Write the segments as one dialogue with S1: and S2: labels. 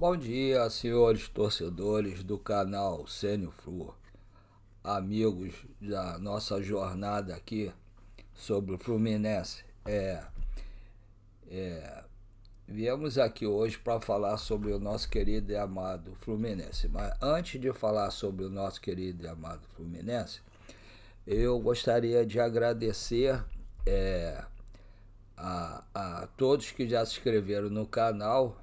S1: Bom dia, senhores torcedores do canal Sênior Flu, amigos da nossa jornada aqui sobre o Fluminense. Viemos aqui hoje para falar sobre o nosso querido e amado Fluminense. Mas antes de falar sobre o nosso querido e amado Fluminense, eu gostaria de agradecer a todos que já se inscreveram no canal.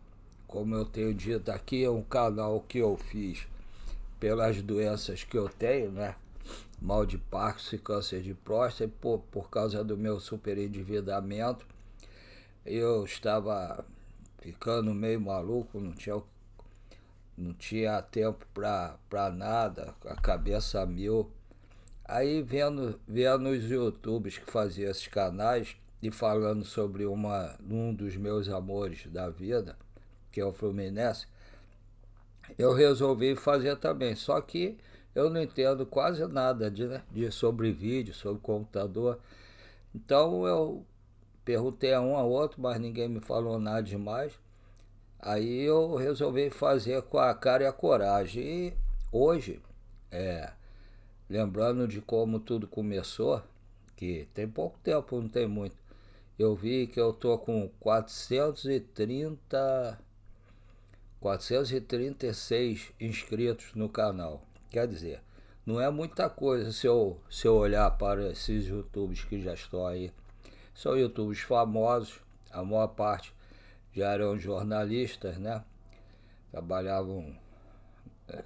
S1: Como eu tenho dito aqui, é um canal que eu fiz pelas doenças que eu tenho, né? Mal de Parkinson e câncer de próstata, e por causa do meu superendividamento, eu estava ficando meio maluco, não tinha tempo para nada, a cabeça a mil. Aí vendo os YouTubes que faziam esses canais e falando sobre um dos meus amores da vida, que é o Fluminense, eu resolvi fazer também. Só que eu não entendo quase nada sobre vídeo, sobre computador. Então eu perguntei a um a outro, mas ninguém me falou nada demais. Aí eu resolvi fazer com a cara e a coragem. E hoje, lembrando de como tudo começou, que tem pouco tempo, não tem muito, eu vi que eu tô com 436 inscritos no canal. Quer dizer, não é muita coisa se eu olhar para esses YouTubes que já estão aí. São YouTubes famosos, a maior parte já eram jornalistas, né? Trabalhavam,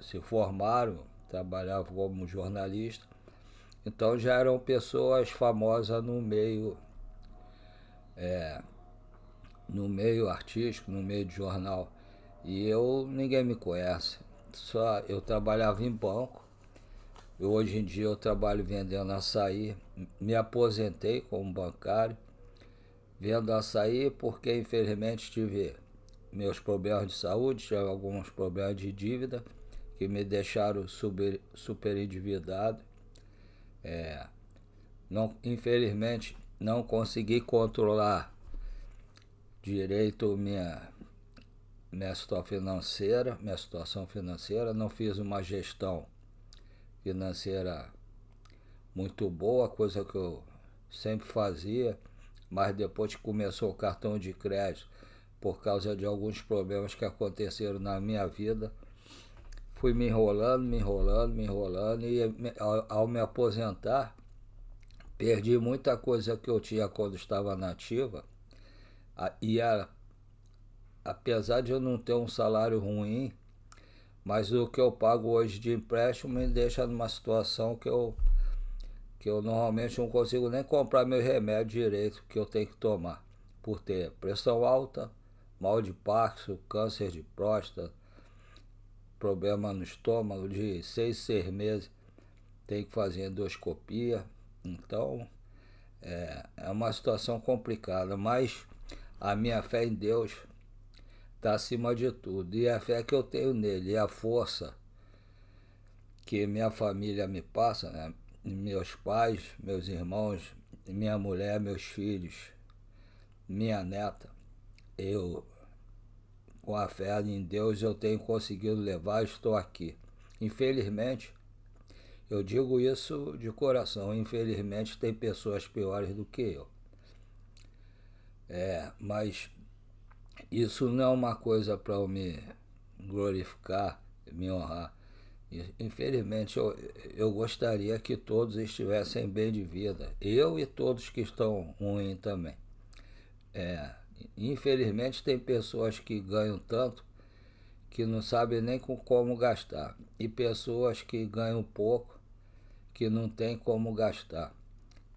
S1: se formaram, trabalhavam como jornalista. Então já eram pessoas famosas no meio artístico, no meio de jornal. E ninguém me conhece. Só eu trabalhava em banco. Hoje em dia eu trabalho vendendo açaí. Me aposentei como bancário, vendo açaí porque infelizmente tive meus problemas de saúde, tive alguns problemas de dívida que me deixaram super endividado. Não, infelizmente não consegui controlar direito minha situação financeira, não fiz uma gestão financeira muito boa, coisa que eu sempre fazia, mas depois que começou o cartão de crédito, por causa de alguns problemas que aconteceram na minha vida, fui me enrolando e ao me aposentar, perdi muita coisa que eu tinha quando estava na ativa. E apesar de eu não ter um salário ruim, mas o que eu pago hoje de empréstimo me deixa numa situação que eu normalmente não consigo nem comprar meu remédio direito que eu tenho que tomar, por ter pressão alta, mal de Parkinson, câncer de próstata, problema no estômago de 6 meses, tem que fazer endoscopia. Então é uma situação complicada, mas a minha fé em Deus está acima de tudo. E a fé que eu tenho nele, e a força que minha família me passa, né? Meus pais, meus irmãos, minha mulher, meus filhos, minha neta, eu, com a fé em Deus, eu tenho conseguido levar, estou aqui. Infelizmente, eu digo isso de coração, infelizmente tem pessoas piores do que eu. Mas isso não é uma coisa para eu me glorificar, me honrar. Infelizmente, eu gostaria que todos estivessem bem de vida. Eu e todos que estão ruins também. Infelizmente, tem pessoas que ganham tanto que não sabem nem como gastar. E pessoas que ganham pouco que não tem como gastar.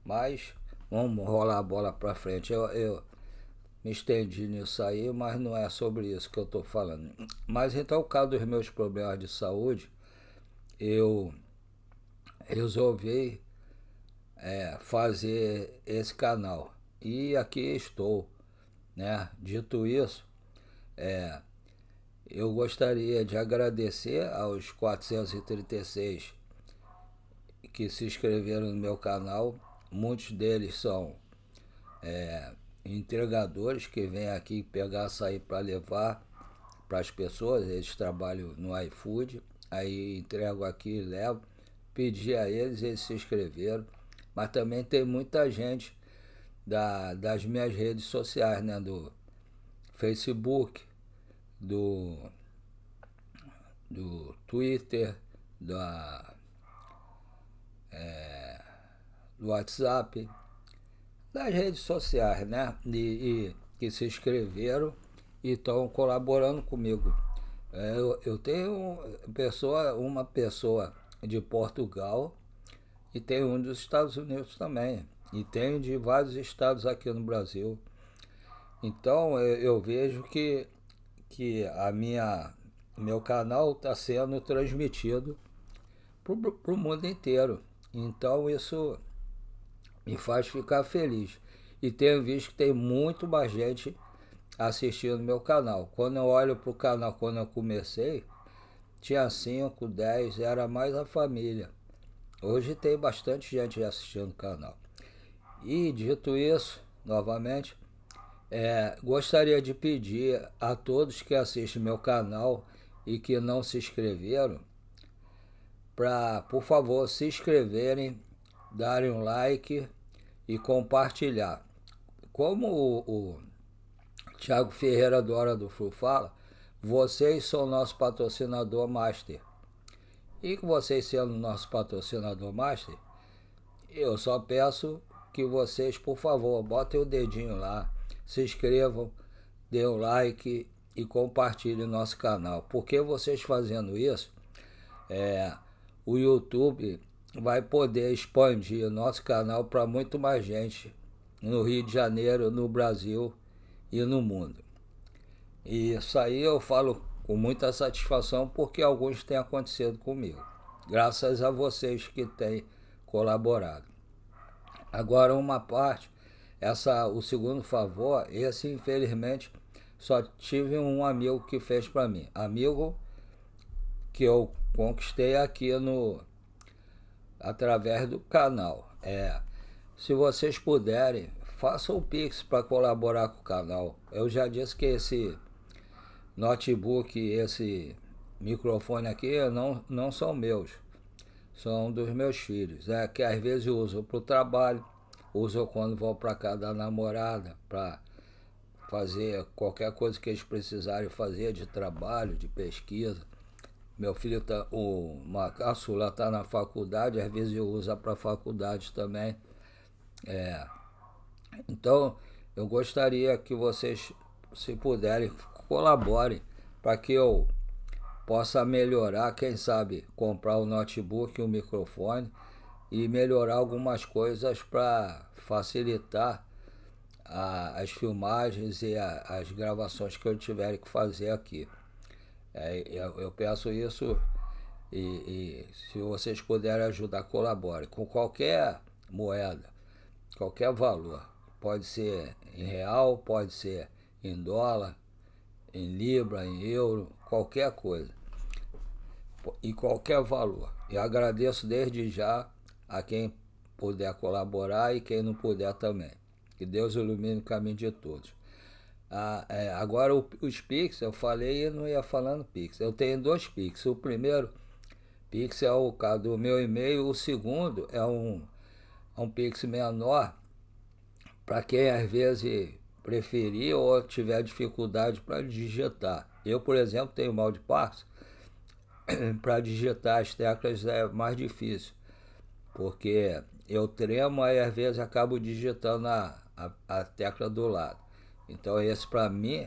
S1: Mas vamos rolar a bola para frente. Eu me estendi nisso aí, mas não é sobre isso que eu estou falando. Mas então, por causa dos meus problemas de saúde, eu resolvi fazer esse canal. E aqui estou, né? Dito isso, eu gostaria de agradecer aos 436 que se inscreveram no meu canal. Muitos deles são entregadores que vêm aqui pegar açaí para levar para as pessoas, eles trabalham no iFood, aí entrego aqui e levo. Pedi a eles se inscreveram, mas também tem muita gente das minhas redes sociais, né? Do Facebook, do Twitter, do WhatsApp, das redes sociais, né? E que se inscreveram e estão colaborando comigo. Eu tenho uma pessoa de Portugal e tenho um dos Estados Unidos também. E tenho de vários estados aqui no Brasil. Então eu vejo que meu canal está sendo transmitido para o mundo inteiro. Então isso me faz ficar feliz. E tenho visto que tem muito mais gente assistindo meu canal. Quando eu olho para o canal, quando eu comecei, tinha 5, 10, era mais a família. Hoje tem bastante gente assistindo o canal. E dito isso, novamente, gostaria de pedir a todos que assistem meu canal e que não se inscreveram, para, por favor, se inscreverem, darem um like e compartilhar. Como o Thiago Ferreira do Hora do Flu fala, vocês são nosso patrocinador master. E com vocês sendo nosso patrocinador master, eu só peço que vocês, por favor, botem o dedinho lá, se inscrevam, dêem um like e compartilhem o nosso canal. Porque vocês fazendo isso, o YouTube vai poder expandir o nosso canal para muito mais gente no Rio de Janeiro, no Brasil e no mundo. E isso aí eu falo com muita satisfação porque alguns têm acontecido comigo, graças a vocês que têm colaborado. Agora uma parte, o segundo favor, esse infelizmente só tive um amigo que fez para mim, amigo que eu conquistei aqui através do canal. Se vocês puderem, façam o Pix para colaborar com o canal. Eu já disse que esse notebook, esse microfone aqui não são meus, são dos meus filhos, que às vezes eu uso para o trabalho, uso quando vou para casa da namorada, para fazer qualquer coisa que eles precisarem fazer de trabalho, de pesquisa. Meu filho, uma caçula está na faculdade, às vezes eu uso para a faculdade também. Então, eu gostaria que vocês, se puderem, colaborem para que eu possa melhorar, quem sabe, comprar um notebook e um microfone e melhorar algumas coisas para facilitar as filmagens e as gravações que eu tiver que fazer aqui. Eu peço isso e se vocês puderem ajudar, colaborem com qualquer moeda, qualquer valor. Pode ser em real, pode ser em dólar, em libra, em euro, qualquer coisa, e qualquer valor. E agradeço desde já a quem puder colaborar e quem não puder também. Que Deus ilumine o caminho de todos. Agora os Pix, eu falei e não ia falando Pix. Eu tenho 2 Pix. O primeiro Pix é o do meu e-mail, o segundo é um Pix menor para quem às vezes preferir ou tiver dificuldade para digitar. Eu, por exemplo, tenho mal de passo. Para digitar as teclas é mais difícil, porque eu tremo e às vezes acabo digitando a tecla do lado. Então esse para mim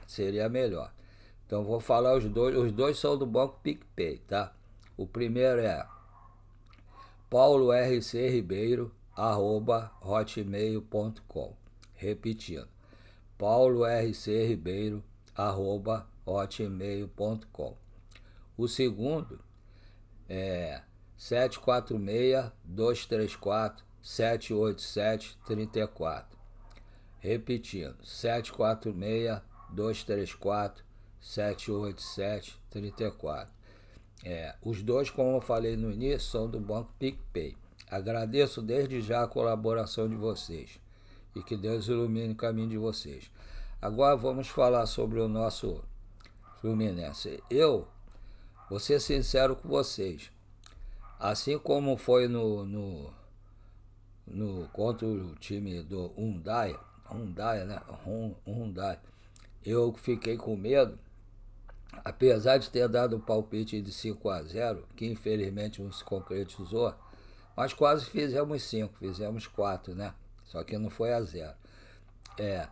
S1: seria melhor. Então vou falar os dois são do Banco PicPay, tá? O primeiro é paulorcribeiro@hotmail.com. Repetindo, paulorcribeiro@hotmail.com. O segundo é 746-234-787-34. Repetindo, 746-234-787-34. Os dois, como eu falei no início, são do Banco PicPay. Agradeço desde já a colaboração de vocês e que Deus ilumine o caminho de vocês. Agora vamos falar sobre o nosso Fluminense. Eu vou ser sincero com vocês. Assim como foi no contra o time do Hyundai, né? Hyundai. Eu fiquei com medo, apesar de ter dado o palpite de 5-0, que infelizmente não se concretizou, mas quase fizemos 5, fizemos 4, né? Só que não foi a 0. É,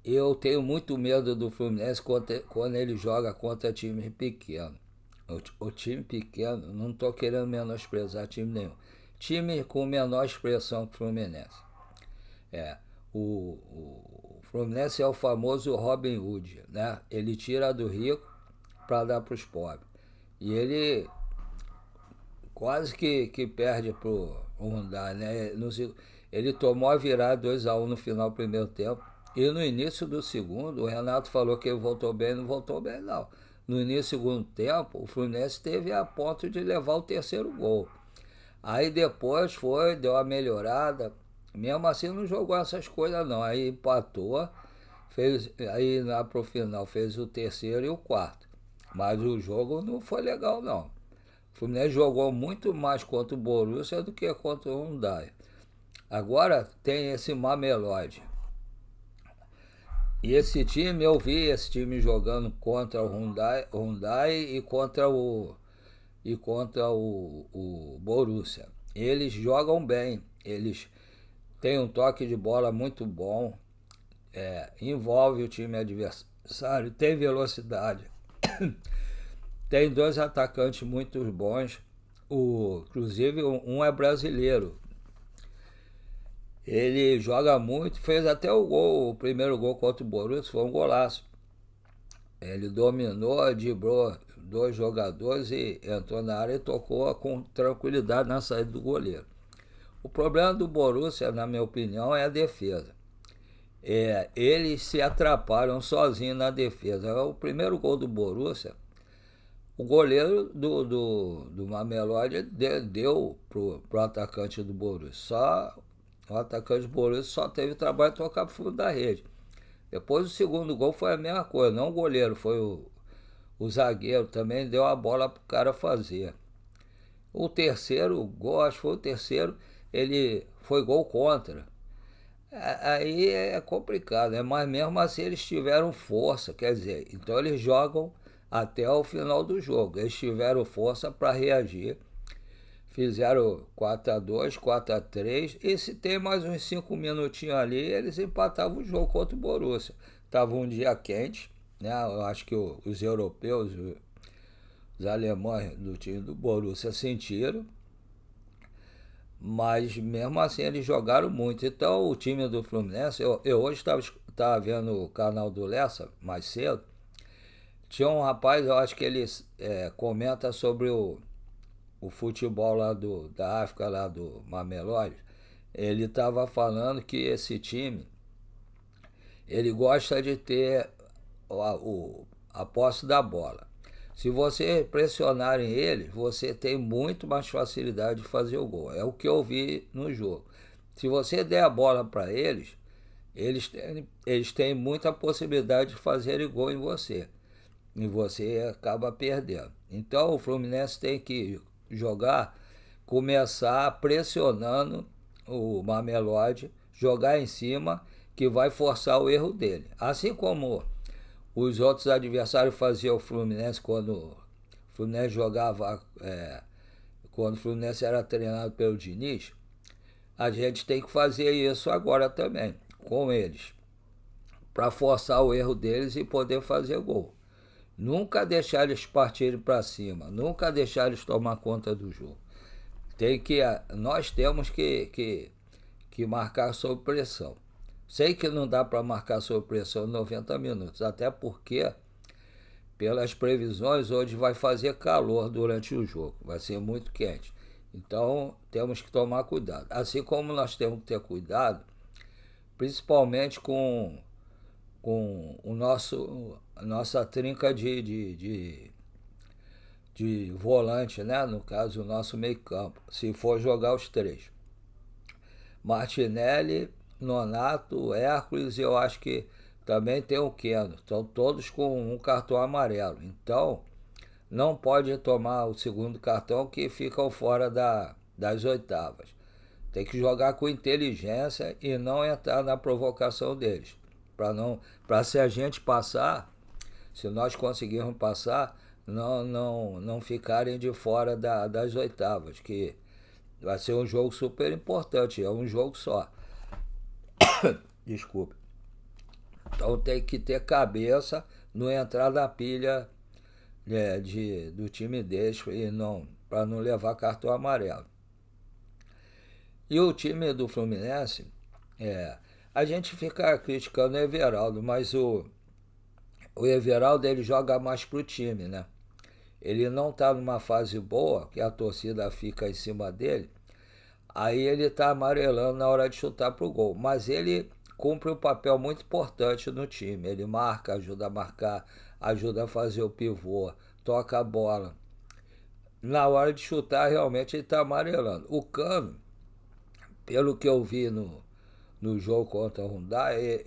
S1: eu tenho muito medo do Fluminense quando ele joga contra time pequeno. O time pequeno, não estou querendo menosprezar time nenhum. Time com menor expressão que o Fluminense. É, o Fluminense é o famoso Robin Hood, né? Ele tira do rico para dar para os pobres. E ele quase que perde pro Hyundai, né? Ele tomou a virada 2-1 no final do primeiro tempo. E no início do segundo, o Renato falou que ele voltou bem, não voltou bem não. No início do segundo tempo, o Fluminense teve a ponto de levar o terceiro gol. Aí depois deu uma melhorada. Mesmo assim não jogou essas coisas não. Aí empatou, aí lá pro final fez o terceiro e o quarto. Mas o jogo não foi legal não. O Fluminense jogou muito mais contra o Borussia do que contra o Hyundai. Agora tem esse Mamelodi. E esse time, eu vi esse time jogando contra o Hyundai e contra o Borussia. Eles jogam bem, eles têm um toque de bola muito bom, envolve o time adversário, tem velocidade, tem dois atacantes muito bons, inclusive um é brasileiro. Ele joga muito, fez até o primeiro gol contra o Borussia, foi um golaço. Ele dominou, driblou dois jogadores e entrou na área e tocou com tranquilidade na saída do goleiro. O problema do Borussia, na minha opinião, é a defesa. Eles se atrapalham sozinhos na defesa. O primeiro gol do Borussia, o goleiro do Mamelodi deu pro atacante do Borussia. O atacante do Borussia só teve trabalho de tocar pro fundo da rede. Depois o segundo gol foi a mesma coisa, não o goleiro, foi o zagueiro também deu a bola pro cara fazer. O terceiro gol, acho que foi o terceiro, ele foi gol contra. Aí é complicado, né? Mas mesmo assim eles tiveram força, quer dizer, então eles jogam até o final do jogo. Eles tiveram força para reagir. Fizeram 4-2, 4-3, e se tem mais uns 5 minutinhos ali, eles empatavam o jogo contra o Borussia. Tava um dia quente, né? Eu acho que os europeus, os alemães do time do Borussia sentiram, mas mesmo assim eles jogaram muito. Então o time do Fluminense, eu hoje estava vendo o canal do Lessa mais cedo, tinha um rapaz, eu acho que ele comenta sobre o futebol lá da África, lá do Mamelodi. Ele estava falando que esse time, ele gosta de ter a posse da bola. Se você pressionarem ele, você tem muito mais facilidade de fazer o gol. É o que eu vi no jogo. Se você der a bola para eles têm muita possibilidade de fazer gol em você. E você acaba perdendo. Então o Fluminense tem que começar pressionando o Mamelodi, jogar em cima, que vai forçar o erro dele. Assim como os outros adversários faziam o Fluminense quando o Fluminense jogava, quando o Fluminense era treinado pelo Diniz, a gente tem que fazer isso agora também, com eles, para forçar o erro deles e poder fazer gol. Nunca deixar eles partirem para cima, nunca deixar eles tomar conta do jogo. Nós temos que marcar sob pressão. Sei que não dá para marcar sob pressão em 90 minutos, até porque, pelas previsões, hoje vai fazer calor durante o jogo, vai ser muito quente. Então temos que tomar cuidado. Assim como nós temos que ter cuidado, principalmente com a nossa trinca de volante, né? No caso, o nosso meio campo, se for jogar os três. Martinelli, Nonato, Hércules, eu acho que também tem o Keno. Estão todos com um cartão amarelo. Então, não pode tomar o segundo cartão que ficam fora das oitavas. Tem que jogar com inteligência e não entrar na provocação deles. Para se a gente passar, se nós conseguirmos passar, não ficarem de fora das oitavas, que vai ser um jogo super importante, é um jogo só. Desculpe. Então tem que ter cabeça, não entrar na pilha do time deles e para não levar cartão amarelo. E o time do Fluminense, a gente fica criticando o Everaldo, mas o Everaldo ele joga mais pro time, né? Ele não tá numa fase boa, que a torcida fica em cima dele, aí ele tá amarelando na hora de chutar pro gol. Mas ele cumpre um papel muito importante no time. Ele marca, ajuda a marcar, ajuda a fazer o pivô, toca a bola. Na hora de chutar, realmente ele tá amarelando. O Cano, pelo que eu vi no jogo contra o Hyundai,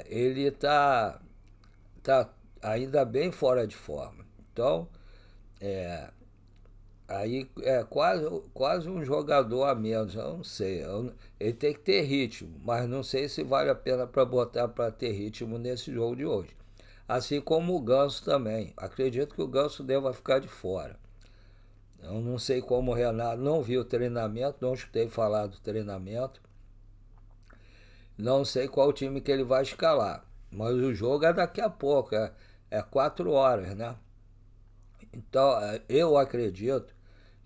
S1: ele tá ainda bem fora de forma. Então, aí é quase um jogador a menos. Eu não sei. Ele tem que ter ritmo, mas não sei se vale a pena para botar para ter ritmo nesse jogo de hoje. Assim como o Ganso também. Acredito que o Ganso deva ficar de fora. Eu não sei como o Renato, não vi o treinamento, não escutei falar do treinamento. Não sei qual time que ele vai escalar. Mas o jogo é daqui a pouco, é 4 horas, né? Então, eu acredito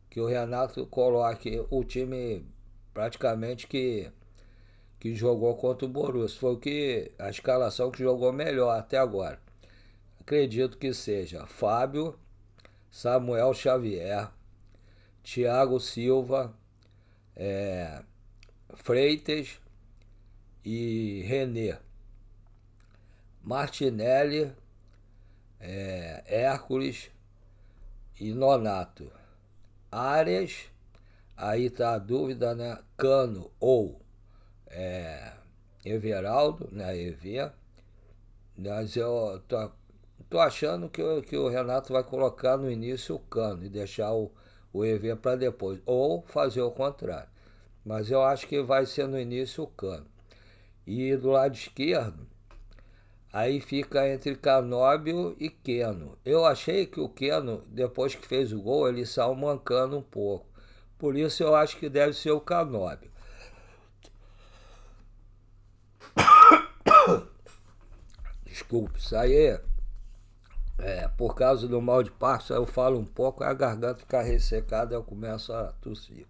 S1: que o Renato coloque o time praticamente que jogou contra o Borussia. Foi a escalação que jogou melhor até agora. Acredito que seja Fábio, Samuel Xavier, Thiago Silva, Freitas e René. Martinelli, Hércules e Nonato. Arias, aí tá a dúvida, né? Cano ou Everaldo, né? EV. Mas eu tô achando que o Renato vai colocar no início o Cano e deixar o EV para depois. Ou fazer o contrário. Mas eu acho que vai ser no início o Cano. E do lado esquerdo, aí fica entre Canóbio e Keno. Eu achei que o Keno, depois que fez o gol, ele saiu mancando um pouco. Por isso eu acho que deve ser o Canóbio. Desculpe, isso aí por causa do mal de Parkinson, eu falo um pouco, a garganta fica ressecada, eu começo a tossir.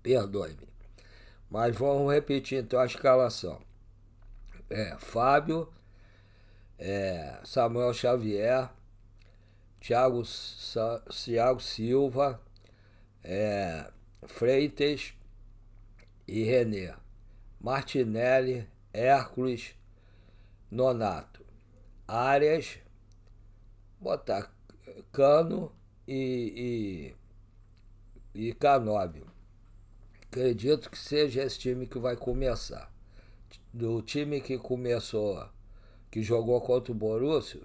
S1: Perdoe-me. Mas vamos repetir então a escalação. Fábio, Samuel Xavier, Thiago Silva, Freitas e René. Martinelli, Hércules, Nonato. Arias, botar Cano e Canóbio. Acredito que seja esse time que vai começar. Do time que começou, que jogou contra o Borussia,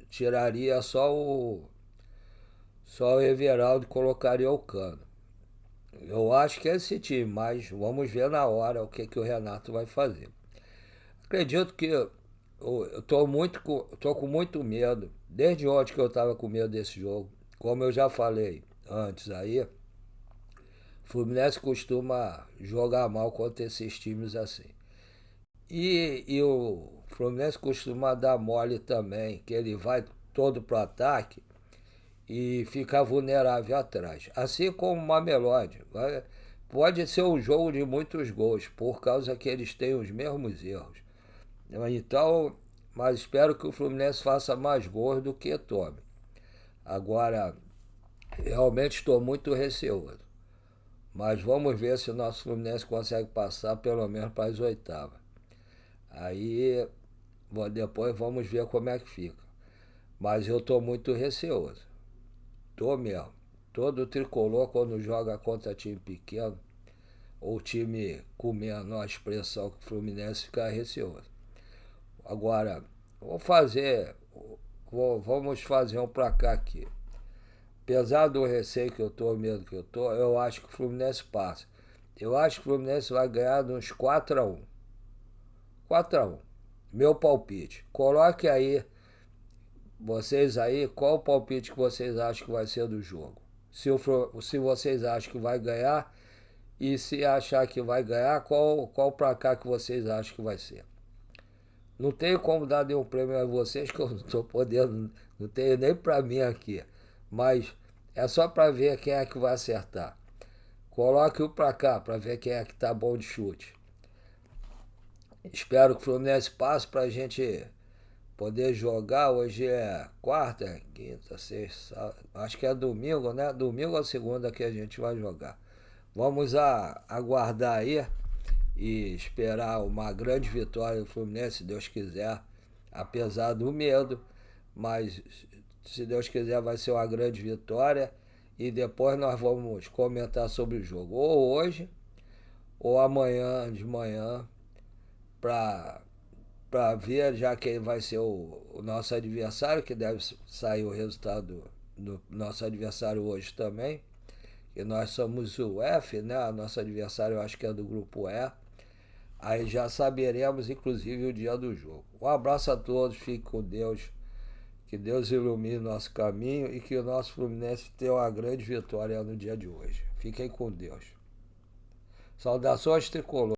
S1: tiraria só o Everaldo e colocaria o Cano. Eu acho que é esse time, mas vamos ver na hora o que o Renato vai fazer. Acredito que eu tô com muito medo, desde ontem que eu estava com medo desse jogo. Como eu já falei antes aí, o Fluminense costuma jogar mal contra esses times assim. E o Fluminense costuma dar mole também, que ele vai todo pro ataque e fica vulnerável atrás. Assim como o Mamelodi. Pode ser um jogo de muitos gols, por causa que eles têm os mesmos erros. Então, mas espero que o Fluminense faça mais gols do que tome. Agora, realmente estou muito receoso. Mas vamos ver se o nosso Fluminense consegue passar pelo menos para as oitavas. Aí, depois vamos ver como é que fica. Mas eu estou muito receoso. Tô mesmo. Todo tricolor, quando joga contra time pequeno, ou time com menor expressão que o Fluminense ficar receoso. Agora, vamos fazer um placar aqui. Apesar do receio que eu tô, o medo que eu tô, eu acho que o Fluminense passa. Eu acho que o Fluminense vai ganhar de uns 4-1. 4-1. Meu palpite. Coloque aí, vocês aí, qual o palpite que vocês acham que vai ser do jogo. Se vocês acham que vai ganhar, e se achar que vai ganhar, qual o placar que vocês acham que vai ser. Não tenho como dar nenhum prêmio a vocês, que eu não estou podendo, não tenho nem para mim aqui. Mas é só para ver quem é que vai acertar. Coloque o para cá, para ver quem é que tá bom de chute. Espero que o Fluminense passe para a gente poder jogar. Hoje é quarta, quinta, sexta, acho que é domingo, né? Domingo ou segunda que a gente vai jogar. Vamos aguardar aí e esperar uma grande vitória do Fluminense, se Deus quiser, apesar do medo, mas se Deus quiser vai ser uma grande vitória e depois nós vamos comentar sobre o jogo, ou hoje ou amanhã de manhã, para ver, já que ele vai ser o nosso adversário, que deve sair o resultado do nosso adversário hoje também, que nós somos o F, né? Nosso adversário eu acho que é do grupo E. Aí já saberemos, inclusive, o dia do jogo. Um abraço a todos, fique com Deus, que Deus ilumine nosso caminho e que o nosso Fluminense tenha uma grande vitória no dia de hoje. Fiquem com Deus. Saudações tricolor.